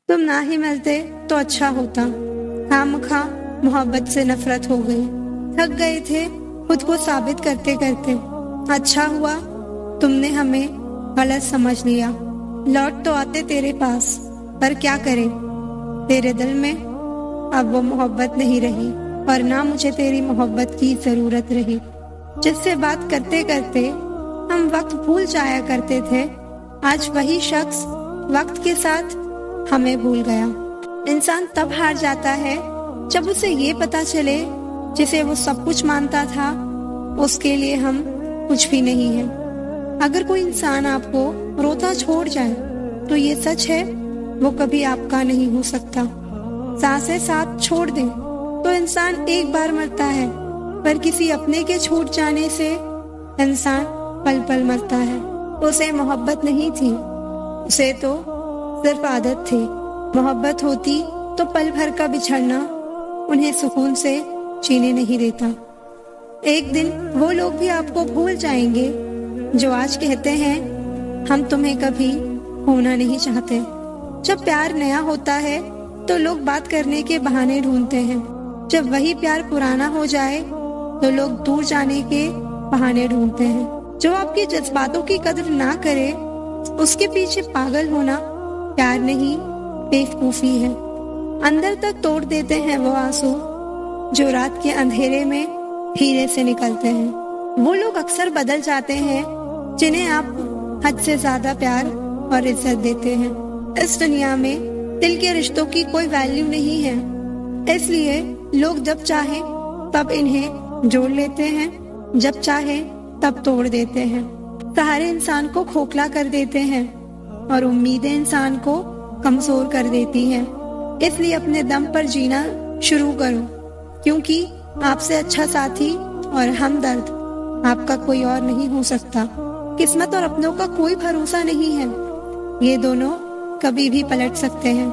तुम ना ही मिलते तो अच्छा होता। खामखा मोहब्बत से नफरत हो गई। थक गए थे खुद को साबित करते करते। अच्छा हुआ तुमने हमें गलत समझ लिया। लौट तो आते तेरे पास, पर क्या करें, तेरे दिल में अब वो मोहब्बत नहीं रही, और ना मुझे तेरी मोहब्बत की जरूरत रही। जिससे बात करते करते हम वक्त भूल जाया करते थे, आज वही शख्स वक्त के साथ हमें भूल गया। इंसान तब हार जाता है जब उसे ये पता चले जिसे वो सब कुछ मानता था उसके लिए हम कुछ भी नहीं है। अगर कोई इंसान आपको रोता छोड़ जाए तो ये सच है वो कभी आपका नहीं हो सकता। सांसें साथ छोड़ दे तो इंसान एक बार मरता है, पर किसी अपने के छूट जाने से इंसान पल पल मरता है। उसे मोहब्बत नहीं थी, उसे तो सिर्फ आदत थी। मोहब्बत होती तो पल भर का बिछड़ना उन्हें सुकून से जीने नहीं देता। एक दिन वो लोग भी आपको भूल जाएंगे जो आज कहते हैं हम तुम्हें कभी होना नहीं चाहते। जब प्यार नया होता है तो लोग बात करने के बहाने ढूंढते हैं। जब वही प्यार पुराना हो जाए तो लोग दूर जाने के बहाने ढूंढते हैं। जो आपके जज्बातों की कदर ना करे उसके पीछे पागल होना प्यार नहीं बेवकूफी है। अंदर तक तोड़ देते हैं वो आंसू जो रात के अंधेरे में हीरे से निकलते हैं। वो लोग अक्सर बदल जाते हैं जिन्हें आप हद से ज्यादा प्यार और इज्जत देते हैं। इस दुनिया में दिल के रिश्तों की कोई वैल्यू नहीं है, इसलिए लोग जब चाहे तब इन्हें जोड़ लेते हैं, जब चाहे तब तोड़ देते हैं। सहारे इंसान को खोखला कर देते हैं और उम्मीदें इंसान को कमजोर कर देती हैं। इसलिए अपने दम पर जीना शुरू करो, क्योंकि आपसे अच्छा साथी और हमदर्द आपका कोई और नहीं हो सकता। किस्मत और अपनों का कोई भरोसा नहीं है, ये दोनों कभी भी पलट सकते हैं।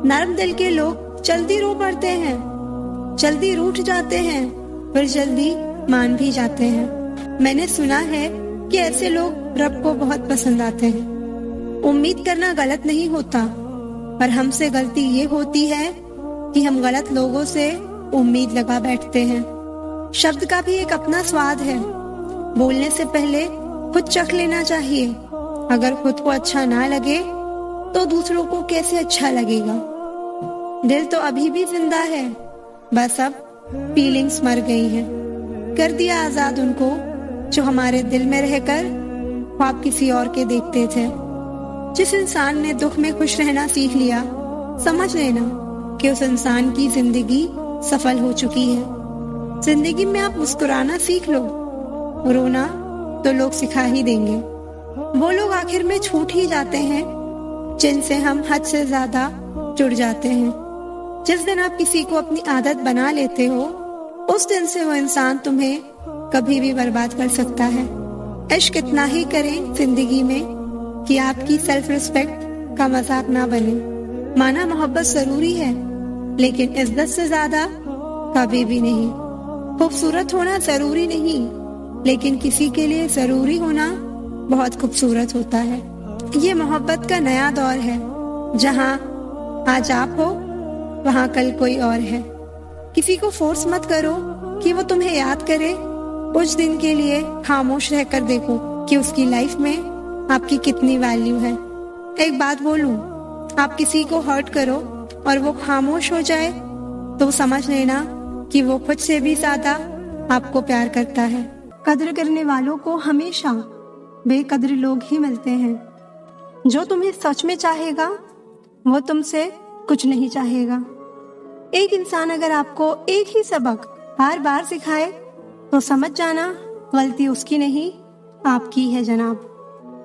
नरम दिल के लोग जल्दी रो पड़ते हैं, जल्दी रूठ जाते हैं, फिर जल्दी मान भी जाते हैं। मैंने सुना है कि ऐसे लोग रब को बहुत पसंद आते हैं। उम्मीद करना गलत नहीं होता, पर हमसे गलती ये होती है कि हम गलत लोगों से उम्मीद लगा बैठते हैं। शब्द का भी एक अपना स्वाद है, बोलने से पहले खुद चख लेना चाहिए। अगर खुद को अच्छा ना लगे तो दूसरों को कैसे अच्छा लगेगा। दिल तो अभी भी जिंदा है, बस अब फीलिंग्स मर गई हैं। कर दिया आजाद उनको जो हमारे दिल में रहकर ख्वाब किसी और के देखते थे। जिस इंसान ने दुख में खुश रहना सीख लिया, समझ लेना कि उस इंसान की जिंदगी सफल हो चुकी है। जिंदगी में आप मुस्कुराना सीख लो, रोना तो लोग सिखा ही देंगे। वो लोग आखिर में छूट ही जाते हैं जिनसे हम हद से ज्यादा जुड़ जाते हैं। जिस दिन आप किसी को अपनी आदत बना लेते हो, उस दिन से वो इंसान तुम्हें कभी भी बर्बाद कर सकता है। इश्क इतना ही करें जिंदगी में कि आपकी सेल्फ रिस्पेक्ट का मजाक ना बने। माना मोहब्बत जरूरी है, लेकिन इज्जत से ज्यादा कभी भी नहीं। खूबसूरत होना जरूरी नहीं, लेकिन किसी के लिए जरूरी होना बहुत खूबसूरत होता है। ये मोहब्बत का नया दौर है, जहाँ आज आप हो वहाँ कल कोई और है। किसी को फोर्स मत करो कि वो तुम्हें याद करे। कुछ दिन के लिए खामोश रहकर देखो कि उसकी लाइफ में आपकी कितनी वैल्यू है। एक बात बोलूं, आप किसी को हर्ट करो और वो खामोश हो जाए तो समझ लेना कि वो खुद से भी ज्यादा आपको प्यार करता है। कद्र करने वालों को हमेशा बेकद्र लोग ही मिलते हैं। जो तुम्हें सच में चाहेगा वो तुमसे कुछ नहीं चाहेगा। एक इंसान अगर आपको एक ही सबक बार बार सिखाए तो समझ जाना गलती उसकी नहीं आपकी है जनाब।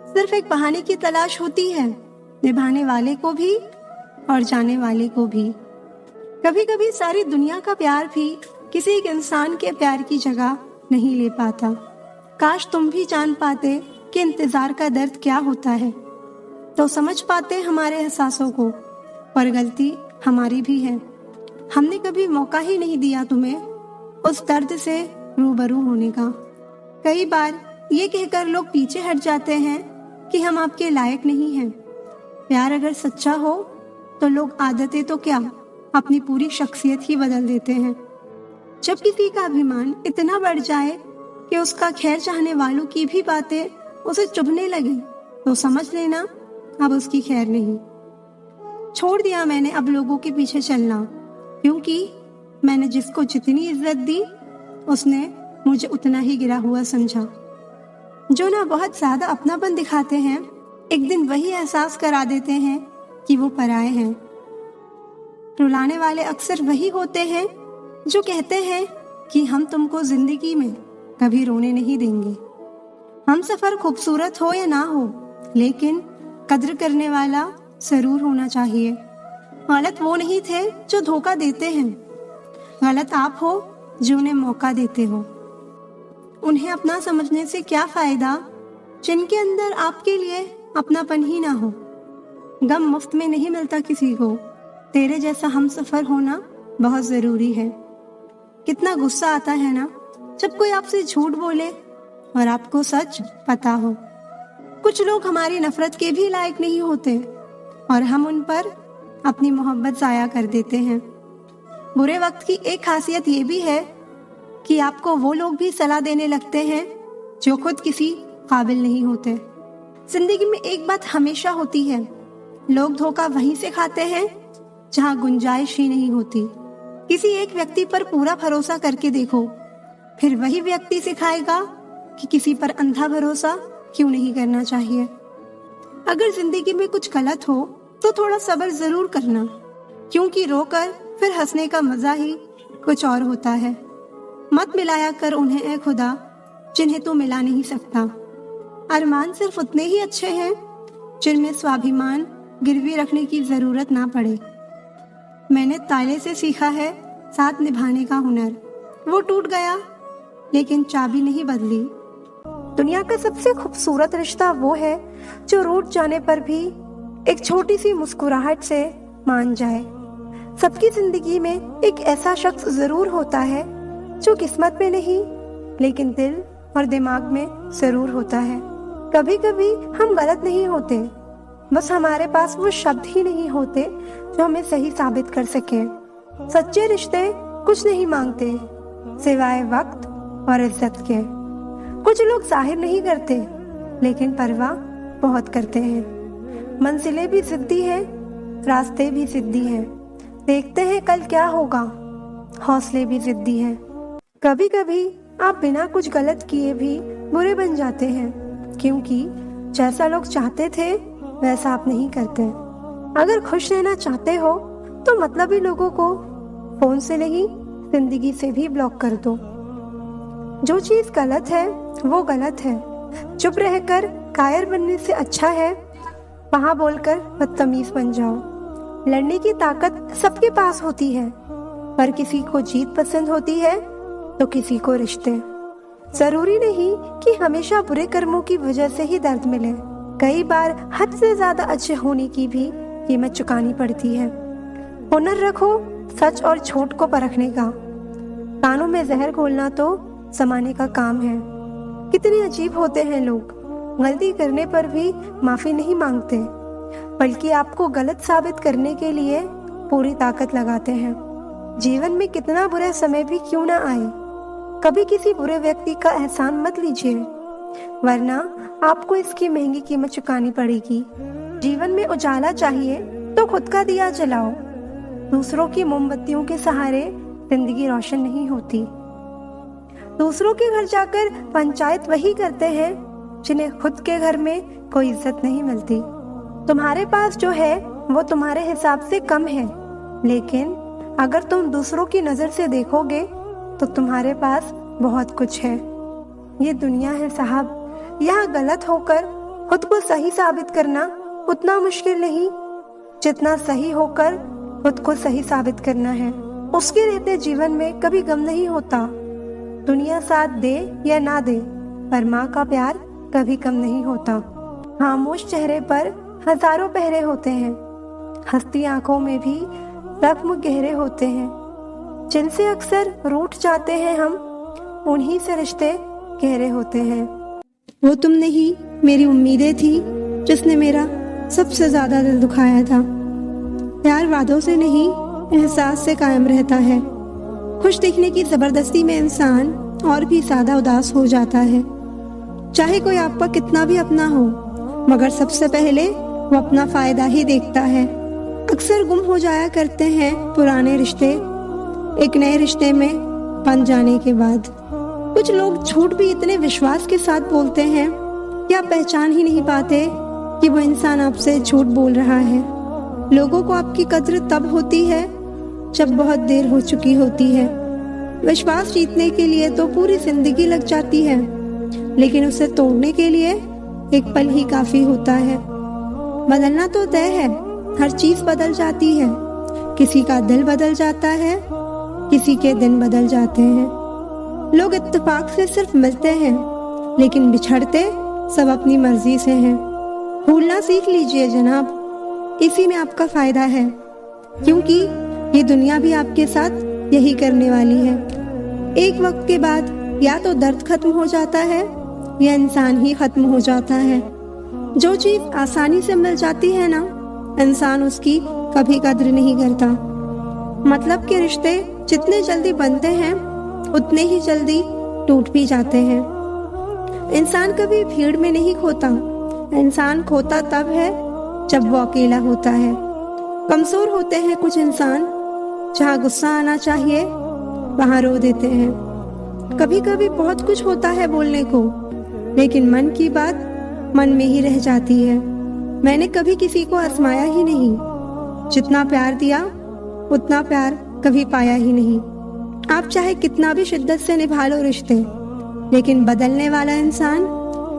सिर्फ एक बहाने की तलाश होती है, निभाने वाले को भी और जाने वाले को भी। कभी कभी सारी दुनिया का प्यार भी किसी एक इंसान के प्यार की जगह नहीं ले पाता। काश तुम भी जान पाते कि इंतजार का दर्द क्या होता है, तो समझ पाते हमारे एहसासों को। पर गलती हमारी भी है, हमने कभी मौका ही नहीं दिया तुम्हें उस दर्द से रूबरू होने का। कई बार ये कहकर लोग पीछे हट जाते हैं कि हम आपके लायक नहीं हैं। प्यार अगर सच्चा हो तो लोग आदतें तो क्या, अपनी पूरी शख्सियत ही बदल देते हैं। जब किसी का अभिमान इतना बढ़ जाए कि उसका खैर चाहने वालों की भी बातें उसे चुभने लगे, तो समझ लेना अब उसकी खैर नहीं। छोड़ दिया मैंने अब लोगों के पीछे चलना, क्योंकि मैंने जिसको जितनी इज्जत दी उसने मुझे उतना ही गिरा हुआ समझा। जो ना बहुत ज्यादा अपनापन दिखाते हैं, एक दिन वही एहसास करा देते हैं कि वो पराए हैं। रुलाने वाले अक्सर वही होते हैं जो कहते हैं कि हम तुमको जिंदगी में कभी रोने नहीं देंगे। हम सफर खूबसूरत हो या ना हो, लेकिन कद्र करने वाला जरूर होना चाहिए। गलत वो नहीं थे जो धोखा देते हैं, गलत आप हो जो उन्हें मौका देते हो। उन्हें अपना समझने से क्या फायदा जिनके अंदर आपके लिए अपनापन ही ना हो। गम मुफ्त में नहीं मिलता किसी को, तेरे जैसा हम सफर होना बहुत जरूरी है। कितना गुस्सा आता है ना जब कोई आपसे झूठ बोले और आपको सच पता हो। कुछ लोग हमारी नफरत के भी लायक नहीं होते और हम उन पर अपनी मोहब्बत जाया कर देते हैं। बुरे वक्त की एक खासियत ये भी है कि आपको वो लोग भी सलाह देने लगते हैं जो खुद किसी काबिल नहीं होते। जिंदगी में एक बात हमेशा होती है, लोग धोखा वहीं से खाते हैं जहां गुंजाइश ही नहीं होती। किसी एक व्यक्ति पर पूरा भरोसा करके देखो, फिर वही व्यक्ति सिखाएगा कि किसी पर अंधा भरोसा क्यों नहीं करना चाहिए। अगर जिंदगी में कुछ गलत हो तो थोड़ा सब्र जरूर करना, क्योंकि रोकर फिर हंसने का मजा ही कुछ और होता है। मत मिलाया कर उन्हें ए खुदा जिन्हें तू मिला नहीं सकता। अरमान सिर्फ उतने ही अच्छे हैं जिनमें स्वाभिमान गिरवी रखने की जरूरत ना पड़े। मैंने ताले से सीखा है साथ निभाने का हुनर। वो टूट गया लेकिन चाबी नहीं बदली। दुनिया का सबसे खूबसूरत रिश्ता वो है जो रूठ जाने पर भी एक छोटी सी मुस्कुराहट से मान जाए। सबकी जिंदगी में एक ऐसा शख्स जरूर होता है जो किस्मत में नहीं लेकिन दिल और दिमाग में जरूर होता है। कभी कभी हम गलत नहीं होते, बस हमारे पास वो शब्द ही नहीं होते जो हमें सही साबित कर सके। सच्चे रिश्ते कुछ नहीं मांगते सिवाय वक्त और इज्जत के। कुछ लोग जाहिर नहीं करते लेकिन परवाह बहुत करते हैं। मंजिलें भी जिद्दी हैं, रास्ते भी जिद्दी हैं, देखते हैं कल क्या होगा, हौसले भी जिद्दी हैं। कभी कभी आप बिना कुछ गलत किए भी बुरे बन जाते हैं, क्योंकि जैसा लोग चाहते थे वैसा आप नहीं करते। अगर खुश रहना चाहते हो तो मतलबी लोगों को फोन से नहीं जिंदगी से भी ब्लॉक कर दो। जो चीज गलत है वो गलत है। चुप रहकर कायर बनने से अच्छा है वहां बोलकर बदतमीज बन जाओ। लड़ने की ताकत सबके पास होती है, पर किसी को जीत पसंद होती है तो किसी को रिश्ते। जरूरी नहीं कि हमेशा बुरे कर्मों की वजह से ही दर्द मिले। कई बार हद से ज्यादा अच्छे होने की भी कीमत चुकानी पड़ती है। हुनर रखो सच और झूठ को परखने का। कानों में जहर घोलना तो जमाने का काम है। कितने अजीब होते हैं लोग, गलती करने पर भी माफी नहीं मांगते, बल्कि आपको गलत साबित करने के लिए पूरी ताकत लगाते हैं। जीवन में कितना बुरा समय भी क्यों ना आए, कभी किसी बुरे व्यक्ति का एहसान मत लीजिए, वरना आपको इसकी महंगी कीमत चुकानी पड़ेगी। जीवन में उजाला चाहिए तो खुद का दिया जलाओ। दूसरों की मोमबत्तियों के सहारे जिंदगी रोशन नहीं होती। दूसरों के घर जाकर पंचायत वही करते हैं जिन्हें खुद के घर में कोई इज्जत नहीं मिलती। तुम्हारे पास जो है वो तुम्हारे हिसाब से कम है, लेकिन अगर तुम दूसरों की नजर से देखोगे तो तुम्हारे पास बहुत कुछ है। ये दुनिया है साहब, यहाँ गलत होकर खुद को सही साबित करना उतना मुश्किल नहीं जितना सही होकर खुद को सही साबित करना है। उसके रहते जीवन में कभी गम नहीं होता। दुनिया साथ दे या ना दे, पर माँ का प्यार कभी कम नहीं होता। खामोश चेहरे पर हजारों पहरे होते हैं, हंसती आंखों में भी जख्म गहरे होते हैं। जिनसे अक्सर रूठ जाते हैं हम, उन्हीं से रिश्ते गहरे होते हैं। वो तुम नहीं, मेरी उम्मीदें थी जिसने मेरा सबसे ज्यादा दिल दुखाया था। प्यार वादों से नहीं, एहसास से कायम रहता है। खुश दिखने की जबरदस्ती में इंसान और भी ज्यादा उदास हो जाता है। चाहे कोई आपका कितना भी अपना हो, मगर सबसे पहले वो अपना फायदा ही देखता है। अक्सर गुम हो जाया करते हैं पुराने रिश्ते एक नए रिश्ते में बन जाने के बाद। कुछ लोग झूठ भी इतने विश्वास के साथ बोलते हैं कि आप पहचान ही नहीं पाते कि वो इंसान आपसे झूठ बोल रहा है। लोगों को आपकी कद्र तब होती है जब बहुत देर हो चुकी होती है। विश्वास जीतने के लिए तो पूरी जिंदगी लग जाती है, लेकिन उसे तोड़ने के लिए एक पल ही काफी होता है। बदलना तो तय है, हर चीज बदल जाती है। किसी का दिल बदल जाता है, किसी के दिन बदल जाते हैं। लोग इत्तेफाक से सिर्फ मिलते हैं, लेकिन बिछड़ते सब अपनी मर्जी से हैं। भूलना सीख लीजिए जनाब, इसी में आपका फायदा है, क्योंकि ये दुनिया भी आपके साथ यही करने वाली है। एक वक्त के बाद या तो दर्द खत्म हो जाता है या इंसान ही खत्म हो जाता है। जो चीज आसानी से मिल जाती है ना, इंसान उसकी कभी कद्र नहीं करता। मतलब के रिश्ते जितने जल्दी बनते हैं उतने ही जल्दी टूट भी जाते हैं। इंसान कभी भीड़ में नहीं खोता, इंसान खोता तब है जब वो अकेला होता है। कमजोर होते हैं कुछ इंसान, जहाँ गुस्सा आना चाहिए वहाँ रो देते हैं। कभी कभी बहुत कुछ होता है बोलने को, लेकिन मन की बात मन में ही रह जाती है। मैंने कभी किसी को आजमाया ही नहीं, जितना प्यार दिया उतना प्यार कभी पाया ही नहीं। आप चाहे कितना भी शिद्दत से निभा लो रिश्ते, लेकिन बदलने वाला इंसान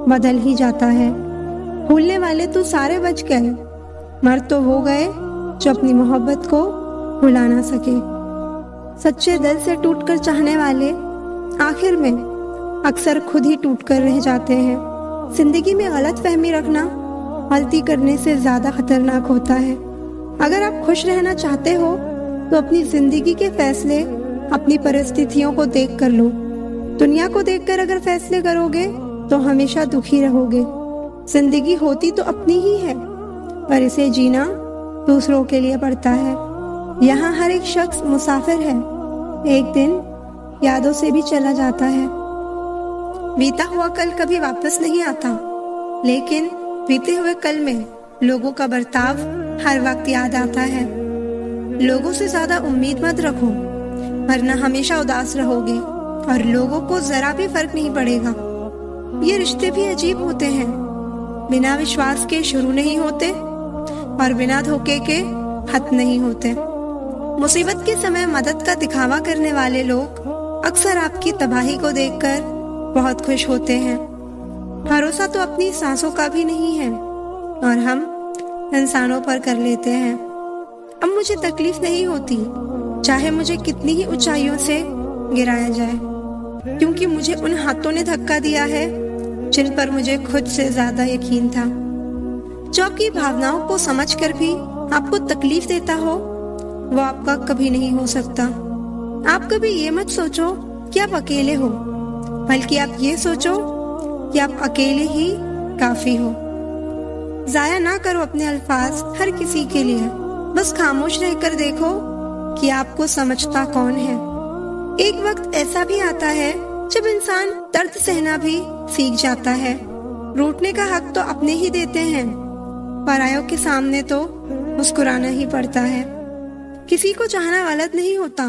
बदल ही जाता है। भूलने वाले तो सारे बच गए, मर तो वो गए जो अपनी मोहब्बत को भुला ना सके। सच्चे दिल से टूटकर चाहने वाले आखिर में अक्सर खुद ही टूटकर रह जाते हैं। जिंदगी में गलत फहमी रखना गलती करने से ज्यादा खतरनाक होता है। अगर आप खुश रहना चाहते हो तो अपनी जिंदगी के फैसले अपनी परिस्थितियों को देख कर लो। दुनिया को देखकर अगर फैसले करोगे तो हमेशा दुखी रहोगे। जिंदगी होती तो अपनी ही है, पर इसे जीना दूसरों के लिए पड़ता है। यहाँ हर एक शख्स मुसाफिर है, एक दिन यादों से भी चला जाता है। बीता हुआ कल कभी वापस नहीं आता, लेकिन बीते हुए कल में लोगों का बर्ताव हर वक्त याद आता है। लोगों से ज्यादा उम्मीद मत रखो, वरना हमेशा उदास रहोगे और लोगों को जरा भी फर्क नहीं पड़ेगा। ये रिश्ते भी अजीब होते हैं, बिना विश्वास के शुरू नहीं होते और बिना धोखे के खत्म नहीं होते। मुसीबत के समय मदद का दिखावा करने वाले लोग अक्सर आपकी तबाही को देखकर बहुत खुश होते हैं। भरोसा तो अपनी सांसों का भी नहीं है और हम इंसानों पर कर लेते हैं। अब मुझे तकलीफ नहीं होती, चाहे मुझे कितनी ही ऊंचाइयों से गिराया जाए, क्योंकि मुझे उन हाथों ने धक्का दिया है जिन पर मुझे खुद से ज्यादा यकीन था। जो आपकी भावनाओं को समझकर भी आपको तकलीफ देता हो, वो आपका कभी नहीं हो सकता। आप कभी ये मत सोचो कि आप अकेले हो, बल्कि आप ये सोचो कि आप अकेले ही काफी हो। जाया ना करो अपने अल्फाज हर किसी के लिए, बस खामोश रहकर देखो कि आपको समझता कौन है। एक वक्त ऐसा भी आता है जब इंसान दर्द सहना भी सीख जाता है। रूठने का हक तो अपने ही देते हैं, परायों के सामने तो मुस्कुराना ही पड़ता है। किसी को चाहना गलत नहीं होता,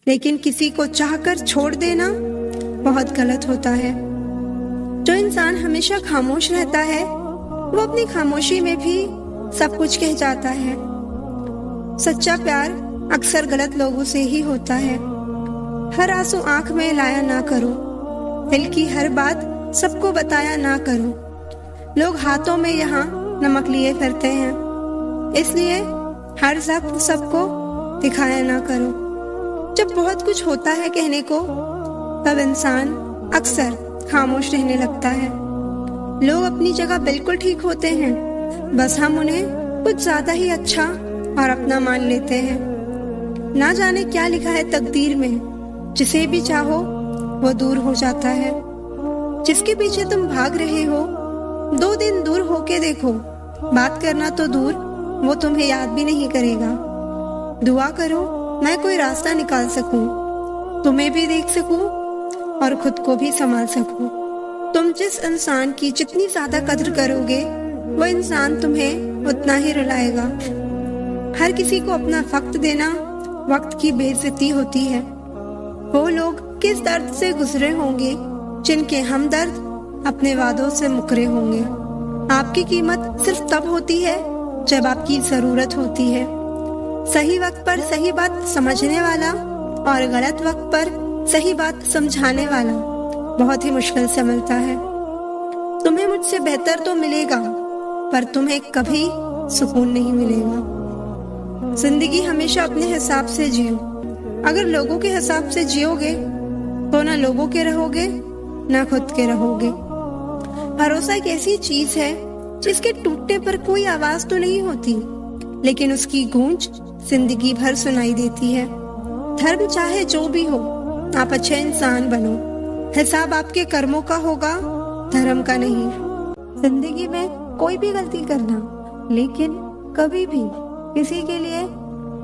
लेकिन किसी को चाहकर छोड़ देना बहुत गलत होता है। जो इंसान हमेशा खामोश रहता है, वो अपनी खामोशी में भी सब कुछ कह जाता है। सच्चा प्यार अक्सर गलत लोगों से ही होता है। हर आंसू आंख में लाया ना करो, दिल की हर बात सबको बताया ना करो। लोग हाथों में यहाँ नमक लिए फिरते हैं, इसलिए हर वक्त सबको दिखाया ना करो। जब बहुत कुछ होता है कहने को, तब इंसान अक्सर खामोश रहने लगता है। लोग अपनी जगह बिल्कुल ठीक होते हैं, बस हम उन्हें कुछ ज्यादा ही अच्छा और अपना मान लेते हैं। ना जाने क्या लिखा है तकदीर में, जिसे भी चाहो वो दूर हो जाता है। जिसके पीछे तुम भाग रहे हो, 2 दिन दूर होके देखो, बात करना तो दूर वो तुम्हें याद भी नहीं करेगा। दुआ करो मैं कोई रास्ता निकाल सकूं, तुम्हें भी देख सकूं और खुद को भी संभाल सकूं। तुम जिस इंसान की जितनी ज्यादा कदर करोगे, वो इंसान तुम्हें उतना ही रुलाएगा। हर किसी को अपना वक्त देना वक्त की बेइज्जती होती है। वो लोग किस दर्द से गुजरे होंगे जिनके हमदर्द अपने वादों से मुकरे होंगे। आपकी कीमत सिर्फ तब होती है जब आपकी जरूरत होती है। सही वक्त पर सही बात समझने वाला और गलत वक्त पर सही बात समझाने वाला बहुत ही मुश्किल से मिलता है। तुम्हें मुझसे बेहतर तो मिलेगा, पर तुम्हें कभी सुकून नहीं मिलेगा। जिंदगी हमेशा अपने हिसाब से जियो। अगर लोगों के हिसाब से जियोगे तो ना लोगों के रहोगे ना खुद के रहोगे। भरोसा एक ऐसी चीज है जिसके टूटने पर कोई आवाज तो नहीं होती, लेकिन उसकी गूंज जिंदगी भर सुनाई देती है। धर्म चाहे जो भी हो, आप अच्छे इंसान बनो। हिसाब आपके कर्मों का होगा, धर्म का नहीं। जिंदगी में कोई भी गलती करना, लेकिन कभी भी किसी के लिए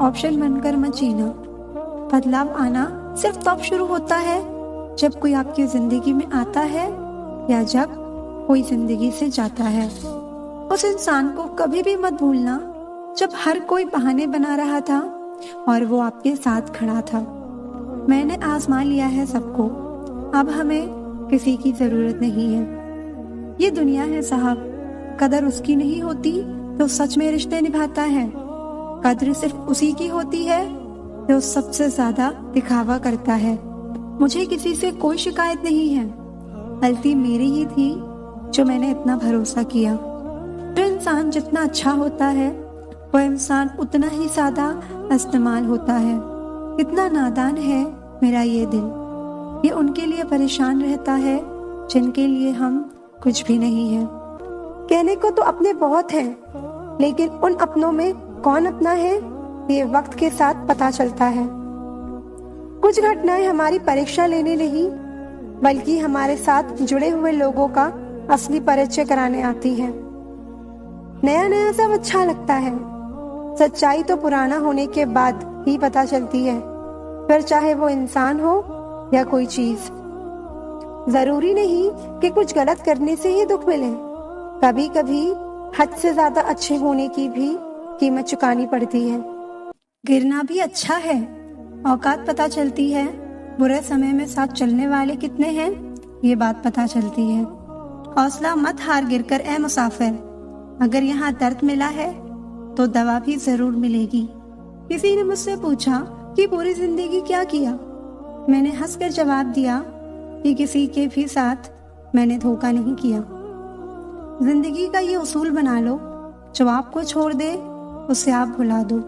ऑप्शन बनकर मत जीना। बदलाव आना सिर्फ तब शुरू होता है जब कोई आपकी जिंदगी में आता है या जब कोई जिंदगी से जाता है। उस इंसान को कभी भी मत भूलना जब हर कोई बहाने बना रहा था और वो आपके साथ खड़ा था। मैंने आजमा लिया है सबको, अब हमें किसी की जरूरत नहीं है। ये दुनिया है साहब, कदर उसकी नहीं होती जो सच में रिश्ते निभाता है। कदर सिर्फ उसी की होती है जो सबसे ज्यादा दिखावा करता है। मुझे किसी से कोई शिकायत नहीं है, गलती मेरी ही थी जो मैंने इतना भरोसा किया। जो इंसान जितना अच्छा होता है वो इंसान उतना ही ज्यादा इस्तेमाल होता है। कितना नादान है मेरा ये दिल, ये उनके लिए परेशान रहता है जिनके लिए हम कुछ भी नहीं है। कहने को तो अपने बहुत हैं, लेकिन उन अपनों में कौन अपना है ये वक्त के साथ पता चलता है। कुछ घटनाएं हमारी परीक्षा लेने नहीं, बल्कि हमारे साथ जुड़े हुए लोगों का असली परिचय कराने आती है। नया नया सब अच्छा लगता है, सच्चाई तो पुराना होने के बाद ही पता चलती है, फिर चाहे वो इंसान हो या कोई चीज। जरूरी नहीं कि कुछ गलत करने से ही दुख मिले, कभी कभी हद से ज्यादा अच्छे होने की भी कीमत चुकानी पड़ती है। गिरना भी अच्छा है, औकात पता चलती है। बुरे समय में साथ चलने वाले कितने हैं ये बात पता चलती है। हौसला मत हार गिरकर ए मुसाफिर, अगर यहाँ दर्द मिला है तो दवा भी जरूर मिलेगी। किसी ने मुझसे पूछा कि पूरी जिंदगी क्या किया। मैंने हंसकर जवाब दिया कि किसी के भी साथ मैंने धोखा नहीं किया। जिंदगी का ये उसूल बना लो, जो आपको छोड़ दे उसे आप भुला दो।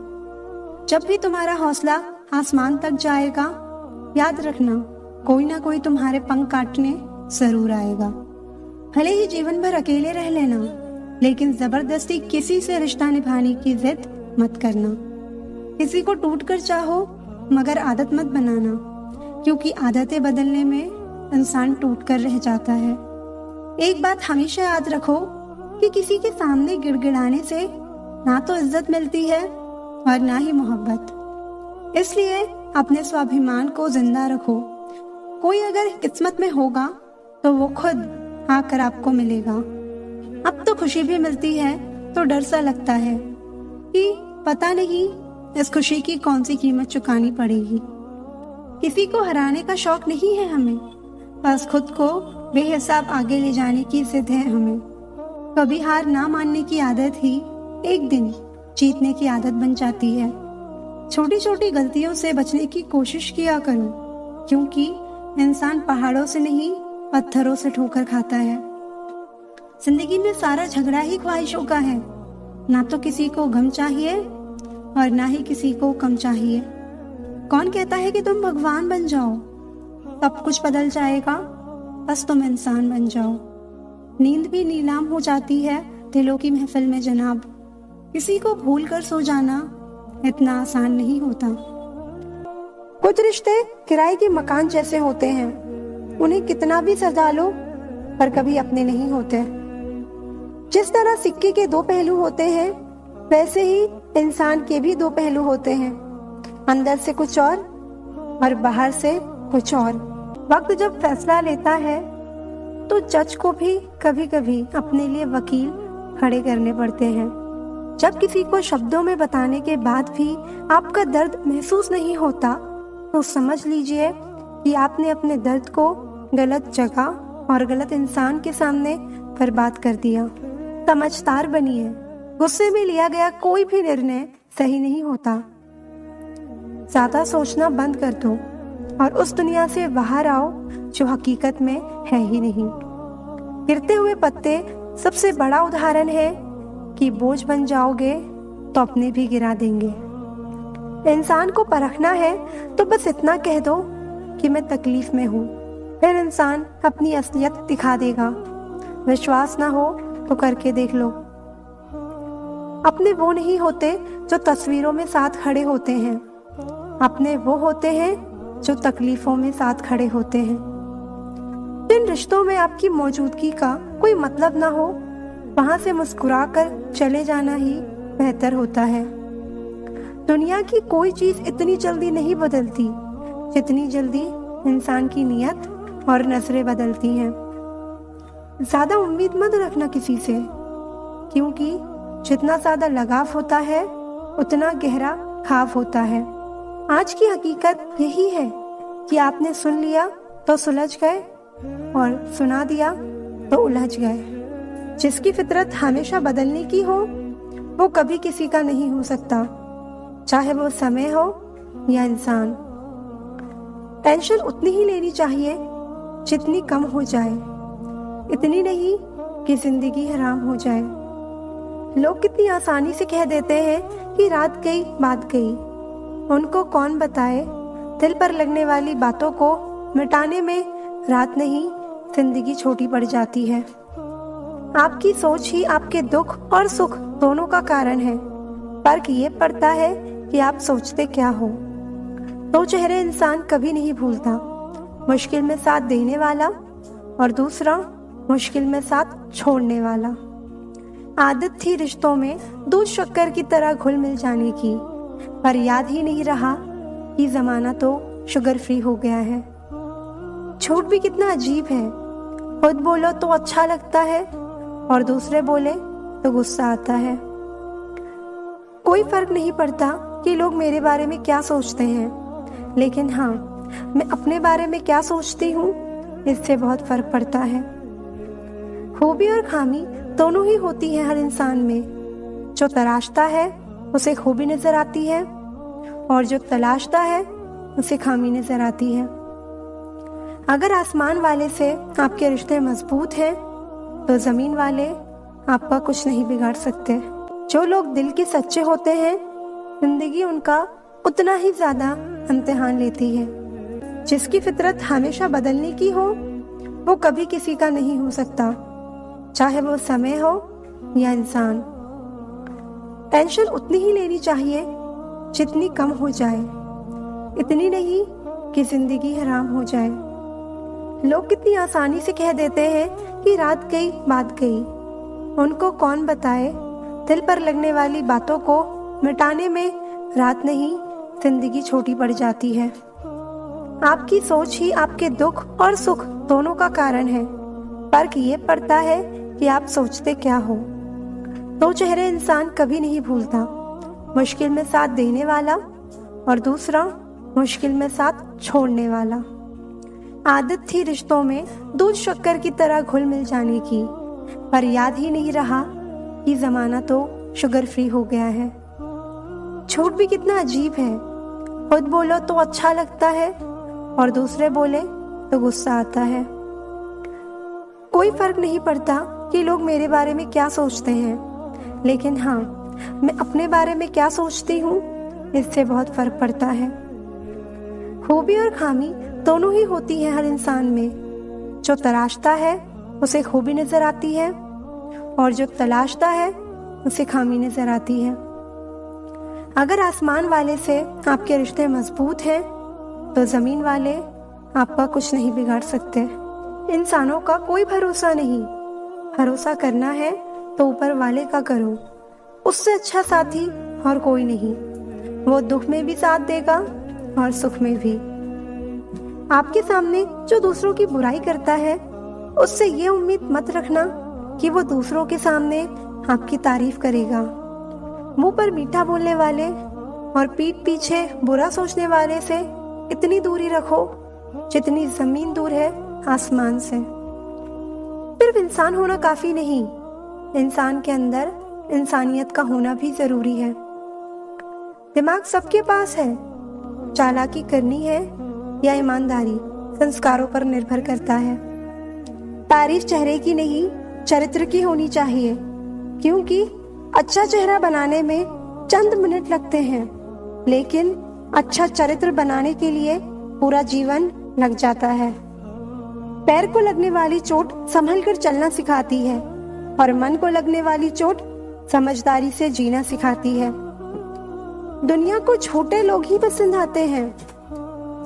जब भी तुम्हारा हौसला आसमान तक जाएगा, याद रखना कोई ना कोई तुम्हारे पंख काटने जरूर आएगा। भले ही जीवन भर अकेले रह लेना, लेकिन जबरदस्ती किसी से रिश्ता निभाने की जिद मत करना। किसी को टूट कर चाहो, मगर आदत मत बनाना, क्योंकि आदतें बदलने में इंसान टूट कर रह जाता है। एक बात हमेशा याद रखो कि किसी के सामने गिड़गिड़ाने से ना तो इज्जत मिलती है और ना ही मोहब्बत। इसलिए अपने स्वाभिमान को जिंदा रखो। कोई अगर किस्मत में होगा तो वो खुद आकर आपको मिलेगा। अब तो खुशी भी मिलती है तो डर सा लगता है कि पता नहीं इस खुशी की कौन सी कीमत चुकानी पड़ेगी। किसी को हराने का शौक नहीं है हमें, बस खुद को बेहिसाब आगे ले जाने की जिद है हमें। कभी हार ना मानने की आदत ही एक दिन जीतने की आदत बन जाती है। छोटी छोटी गलतियों से बचने की कोशिश किया करो, क्योंकि इंसान पहाड़ों से नहीं पत्थरों से ठोकर खाता है। जिंदगी में सारा झगड़ा ही ख्वाहिशों का है, ना तो किसी को गम चाहिए और ना ही किसी को कम चाहिए। कौन कहता है कि तुम भगवान बन जाओ, सब कुछ बदल जाएगा, बस तुम इंसान बन जाओ। नींद भी नीलाम हो जाती है दिलों की महफिल में जनाब। किसी को भूल कर सो जाना इतना आसान नहीं होता। कुछ रिश्ते किराए के मकान जैसे होते हैं, उन्हें कितना भी सजा लो पर कभी अपने नहीं होते। जिस तरह सिक्के के दो पहलू होते हैं, वैसे ही इंसान के भी दो पहलू होते हैं, अंदर से कुछ और बाहर से कुछ और। वक्त जब फैसला लेता है तो जज को भी कभी कभी अपने लिए वकील खड़े करने पड़ते हैं। जब किसी को शब्दों में बताने के बाद भी आपका दर्द महसूस नहीं होता तो समझ लीजिए कि आपने अपने दर्द को गलत जगह और गलत इंसान के सामने बर्बाद कर दिया। समझदार बनिए, गुस्से में लिया गया कोई भी निर्णय सही नहीं होता। ज्यादा सोचना बंद कर दो और उस दुनिया से बाहर आओ जो हकीकत में है ही नहीं। गिरते हुए पत्ते सबसे बड़ा उदाहरण है कि बोझ बन जाओगे तो अपने भी गिरा देंगे। इंसान को परखना है तो बस इतना कह दो कि मैं तकलीफ में हूँ, फिर इंसान अपनी असलियत दिखा देगा। विश्वास ना हो तो करके देख लो। अपने वो नहीं होते जो तस्वीरों में साथ खड़े होते हैं, अपने वो होते हैं जो तकलीफों में साथ खड़े होते हैं। जिन रिश्तों में आपकी मौजूदगी का कोई मतलब ना हो, वहां से मुस्कुराकर चले जाना ही बेहतर होता है। दुनिया की कोई चीज इतनी जल्दी नहीं बदलती जितनी जल्दी इंसान की नीयत और नजरें बदलती हैं। ज्यादा उम्मीद मत रखना किसी से, क्योंकि जितना ज्यादा लगाव होता है उतना गहरा घाव होता है। आज की हकीकत यही है कि आपने सुन लिया तो सुलझ गए और सुना दिया तो उलझ गए। जिसकी फितरत हमेशा बदलने की हो वो कभी किसी का नहीं हो सकता, चाहे वो समय हो या इंसान। टेंशन उतनी ही लेनी चाहिए जितनी कम हो जाए, इतनी नहीं कि जिंदगी हराम हो जाए। लोग कितनी आसानी से कह देते हैं कि रात गई बात गई। उनको कौन बताए दिल पर लगने वाली बातों को मिटाने में रात नहीं जिंदगी छोटी पड़ जाती है। आपकी सोच ही आपके दुख और सुख दोनों का कारण है। फर्क ये पड़ता है कि आप सोचते क्या हो। दो चेहरे इंसान कभी नहीं भूलता, मुश्किल में साथ देने वाला और दूसरा मुश्किल में साथ छोड़ने वाला। आदत थी रिश्तों में दूध शक्कर की तरह घुल मिल जाने की, पर याद ही नहीं रहा कि जमाना तो शुगर फ्री हो गया है। झूठ भी कितना अजीब है, खुद बोलो तो अच्छा लगता है और दूसरे बोले तो गुस्सा आता है। कोई फर्क नहीं पड़ता कि लोग मेरे बारे में क्या सोचते हैं, लेकिन हाँ, मैं अपने बारे में क्या सोचती हूँ इससे बहुत फर्क पड़ता है। खूबी और खामी दोनों ही होती है हर इंसान में। जो तराशता है उसे खूबी नजर आती है और जो तलाशता है उसे खामी नजर आती है। अगर आसमान वाले से आपके रिश्ते मजबूत हैं तो जमीन वाले आपका कुछ नहीं बिगाड़ सकते। जो लोग दिल के सच्चे होते हैं जिंदगी उनका उतना ही ज्यादा इम्तिहान लेती है। जिसकी फितरत हमेशा बदलने की हो वो कभी किसी का नहीं हो सकता, चाहे वो समय हो या इंसान। टेंशन उतनी ही लेनी चाहिए जितनी कम हो जाए, इतनी नहीं कि जिंदगी हराम हो जाए। लोग कितनी आसानी से कह देते हैं कि रात गई बात गई। उनको कौन बताए दिल पर लगने वाली बातों को मिटाने में रात नहीं जिंदगी छोटी पड़ जाती है। आपकी सोच ही आपके दुख और सुख दोनों का कारण है। फर्क ये पड़ता है कि आप सोचते क्या हो। दो चेहरे इंसान कभी नहीं भूलता, मुश्किल में साथ देने वाला और दूसरा मुश्किल में साथ छोड़ने वाला। आदत थी रिश्तों में दूध शक्कर की तरह घुल मिल जाने की, पर याद ही नहीं रहा कि जमाना तो शुगर फ्री हो गया है। झूठ भी कितना अजीब है, खुद बोलो तो अच्छा लगता है और दूसरे बोले तो गुस्सा आता है। कोई फर्क नहीं पड़ता कि लोग मेरे बारे में क्या सोचते हैं, लेकिन हाँ, मैं अपने बारे में क्या सोचती हूँ इससे बहुत फर्क पड़ता है। खूबी और खामी दोनों ही होती है हर इंसान में। जो तराशता है उसे खूबी नजर आती है और जो तलाशता है उसे खामी नजर आती है। अगर आसमान वाले से आपके रिश्ते मजबूत हैं तो जमीन वाले आपका कुछ नहीं बिगाड़ सकते। इंसानों का कोई भरोसा नहीं, भरोसा करना है तो ऊपर वाले का करो। उससे अच्छा साथी और कोई नहीं। वो दुख में भी साथ देगा और सुख में भी। आपके सामने जो दूसरों की बुराई करता है, उससे ये उम्मीद मत रखना कि वो दूसरों के सामने आपकी तारीफ करेगा। मुंह पर मीठा बोलने वाले और पीठ पीछे बुरा सोचने वाले से इतनी दूरी रखो जितनी जमीन दूर है आसमान से। सिर्फ इंसान होना काफी नहीं, इंसान के अंदर इंसानियत का होना भी जरूरी है। दिमाग सबके पास है, चालाकी करनी है या ईमानदारी संस्कारों पर निर्भर करता है। तारीफ चेहरे की नहीं, चरित्र की होनी चाहिए, क्योंकि अच्छा चेहरा बनाने में चंद मिनट लगते हैं, लेकिन अच्छा चरित्र बनाने के लिए पूरा जीवन लग जाता है। पैर को लगने वाली चोट संभल कर चलना सिखाती है और मन को लगने वाली चोट समझदारी से जीना सिखाती है। दुनिया को छोटे लोग ही पसंद आते हैं।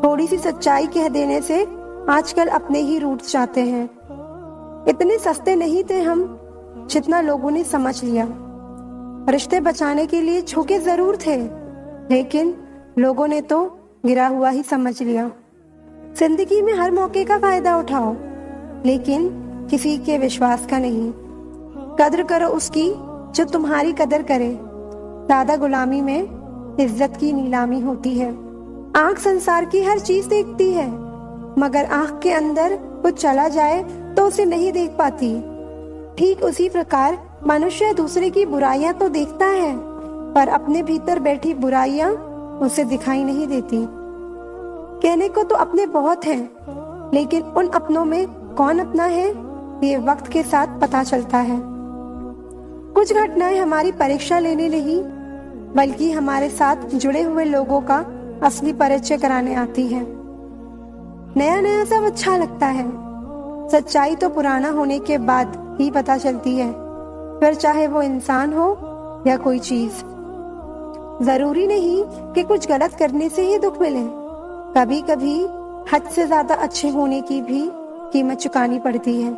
थोड़ी सी सच्चाई कह देने से आजकल अपने ही रूठ जाते हैं। इतने सस्ते नहीं थे हम जितना लोगों ने समझ लिया। रिश्ते बचाने के लिए झुके जरूर थे, लेकिन लोगों ने तो गिरा हुआ ही समझ लिया। जिंदगी में हर मौके का फायदा उठाओ, लेकिन किसी के विश्वास का नहीं। कद्र करो उसकी जो तुम्हारी कदर करे। ज्यादा गुलामी में इज्जत की नीलामी होती है। आंख संसार की हर चीज देखती है, मगर आंख के अंदर कुछ चला जाए तो उसे नहीं देख पाती। ठीक उसी प्रकार मनुष्य दूसरे की बुराइयां तो देखता है, पर अपने भीतर बैठी बुराइयां उसे दिखाई नहीं देती। कहने को तो अपने बहुत हैं, लेकिन उन अपनों में कौन अपना है ये वक्त के साथ पता चलता है। कुछ घटनाएं हमारी परीक्षा लेने नहीं, बल्कि हमारे साथ जुड़े हुए लोगों का असली परिचय कराने आती है। नया नया सब अच्छा लगता है, सच्चाई तो पुराना होने के बाद ही पता चलती है, फिर चाहे वो इंसान हो या कोई चीज। जरूरी नहीं कि कुछ गलत करने से ही दुख मिले। कभी कभी हद से ज्यादा अच्छे होने की भी कीमत चुकानी पड़ती है।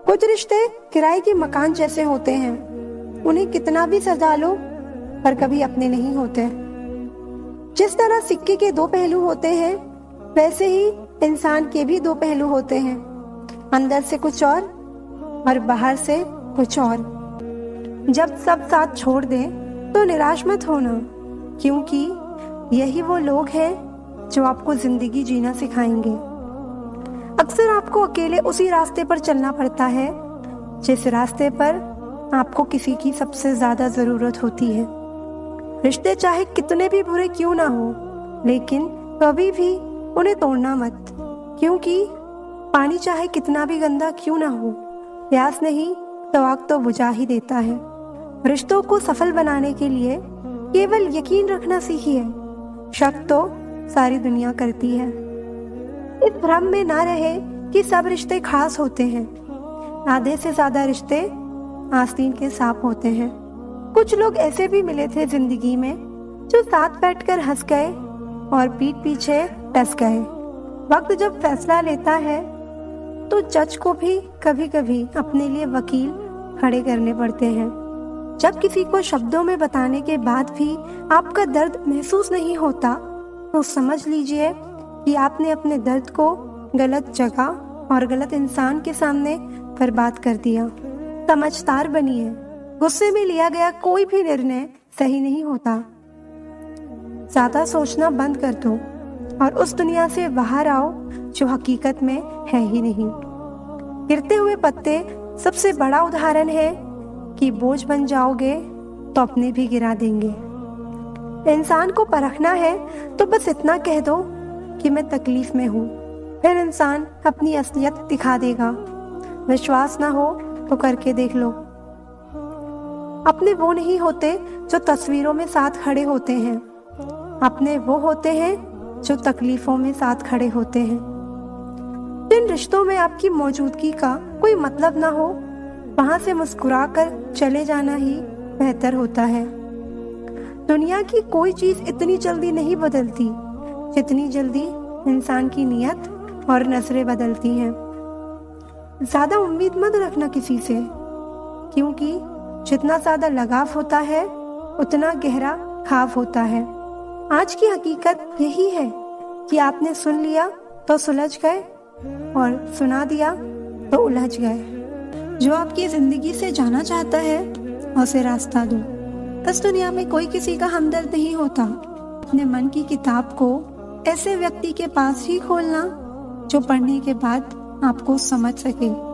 कुछ रिश्ते किराए के मकान जैसे होते हैं, उन्हें कितना भी सजा लो पर कभी अपने नहीं होते। जिस तरह सिक्के के दो पहलू होते हैं, वैसे ही इंसान के भी दो पहलू होते हैं, अंदर से कुछ और बाहर से कुछ और। जब सब साथ छोड़ दें तो निराश मत होना, क्योंकि यही वो लोग हैं जो आपको जिंदगी जीना सिखाएंगे। अक्सर आपको अकेले उसी रास्ते पर चलना पड़ता है जिस रास्ते पर आपको किसी की सबसे ज्यादा जरूरत होती है। रिश्ते चाहे कितने भी बुरे क्यों ना हो, लेकिन कभी भी उन्हें तोड़ना मत, क्योंकि पानी चाहे कितना भी गंदा क्यों ना हो, प्यास नहीं तो आग तो बुझा ही देता है। रिश्तों को सफल बनाने के लिए केवल यकीन रखना सीखिए। शक तो सारी दुनिया करती है। इस भ्रम में ना रहे कि सब रिश्ते खास होते हैं। आधे से ज्यादा रिश्ते आस्तीन के सांप होते हैं। कुछ लोग ऐसे भी मिले थे जिंदगी में जो साथ बैठकर हंस गए और पीठ पीछे टस गए। वक्त जब फैसला लेता है तो जज को भी कभी कभी अपने लिए वकील खड़े करने पड़ते हैं। जब किसी को शब्दों में बताने के बाद भी आपका दर्द महसूस नहीं होता, तो समझ लीजिए कि आपने अपने दर्द को गलत जगह और गलत इंसान के सामने बर्बाद कर दिया। समझदार बनिए। गुस्से में लिया गया कोई भी निर्णय सही नहीं होता। ज्यादा सोचना बंद कर दो और उस दुनिया से बाहर आओ जो हकीकत में है ही नहीं। गिरते हुए पत्ते सबसे बड़ा उदाहरण है कि बोझ बन जाओगे तो अपने भी गिरा देंगे। इंसान को परखना है तो बस इतना कह दो कि मैं तकलीफ में हूँ, फिर इंसान अपनी असलियत दिखा देगा। विश्वास ना हो तो करके देख लो। अपने वो नहीं होते जो तस्वीरों में साथ खड़े होते हैं, अपने वो होते हैं जो तकलीफों में साथ खड़े होते हैं। जिन रिश्तों में आपकी मौजूदगी का कोई मतलब ना हो, वहां से मुस्कुराकर चले जाना ही बेहतर होता है। दुनिया की कोई चीज इतनी जल्दी नहीं बदलती जितनी जल्दी इंसान की नियत और नजरें बदलती हैं। ज्यादा उम्मीद मत रखना किसी से, क्योंकि जितना ज्यादा लगाव होता है उतना गहरा घाव होता है। आज की हकीकत यही है कि आपने सुन लिया तो सुलझ गए और सुना दिया तो उलझ गए। जो आपकी जिंदगी से जाना चाहता है उसे रास्ता दो। इस दुनिया में कोई किसी का हमदर्द नहीं होता। अपने मन की किताब को ऐसे व्यक्ति के पास ही खोलना जो पढ़ने के बाद आपको समझ सके।